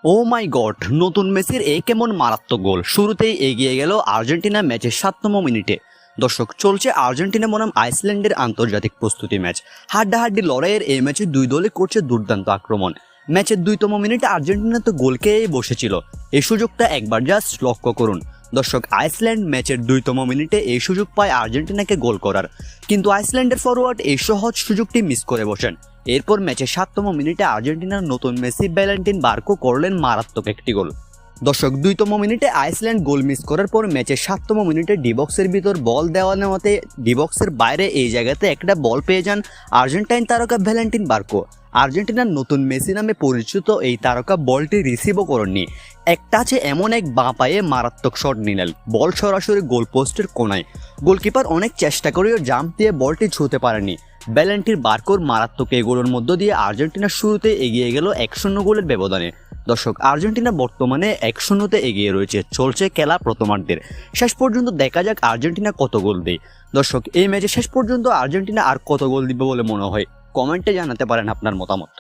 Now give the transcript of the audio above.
ও মাই god, নতুন মেসির কেমন মারাত্মক গোল! শুরুতেই এগিয়ে গেল আর্জেন্টিনা ম্যাচের ৭তম মিনিটে। দর্শক, চলছে আর্জেন্টিনা বনাম আইসল্যান্ডের আন্তর্জাতিক প্রস্তুতি ম্যাচ। হাড্ডাহাড্ডি লড়াইয়ের এই ম্যাচে দুই দলই করছে দুর্দান্ত আক্রমণ। ম্যাচের ২তম মিনিটে আর্জেন্টিনা তো গোল খেয়েই বসেছিল। এই সুযোগটা একবার জাস্ট লক্ষ্য করুন। দর্শক, আইসল্যান্ড ম্যাচের ২তম মিনিটে এই সুযোগ পায় আর্জেন্টিনাকে গোল করার, কিন্তু আইসল্যান্ডের ফরওয়ার্ড এই সহজ সুযোগটি মিস করে বসেন। এরপর ম্যাচের ৭তম মিনিটে আর্জেন্টিনার নতুন মেসি ভ্যালেন্টিন বার্কো করলেন মারাত্মক একটি গোল। দর্শক, ২তম মিনিটে আইসল্যান্ড গোল মিস করার পর ম্যাচের ৭তম মিনিটে ডিবক্সের ভিতর বল দেওয়া নেওয়াতে ডিবক্সের বাইরে এই জায়গাতে একটা বল পেয়ে যান আর্জেন্টাইন তারকা ভ্যালেন্টিন বার্কো। আর্জেন্টিনার নতুন মেসি নামে পরিচিত এই তারকা বলটি রিসিভও করেননি। এক টাচে এমন এক বাঁ পায়ে মারাত্মক শট নিলেন, বল সরাসরি গোল পোস্টের কোনায়। গোলকিপার অনেক চেষ্টা করেও জাম্প দিয়ে বলটি ছুঁতে পারেনি। ভ্যালেন্টিন বার্কোর মারাত্মক এই গোলের মধ্য দিয়ে আর্জেন্টিনা শুরুতে এগিয়ে গেল ১-০ গোলের ব্যবধানে। দর্শক, আর্জেন্টিনা বর্তমানে ১-০তে এগিয়ে রয়েছে। চলছে খেলা প্রথমার্ধের। শেষ পর্যন্ত দেখা যাক আর্জেন্টিনা কত গোল দেয়। দর্শক, এই ম্যাচে শেষ পর্যন্ত আর্জেন্টিনা আর কত গোল দিবে বলে মনে হয়? কমেন্টে জানাতে পারেন আপনার মতামত।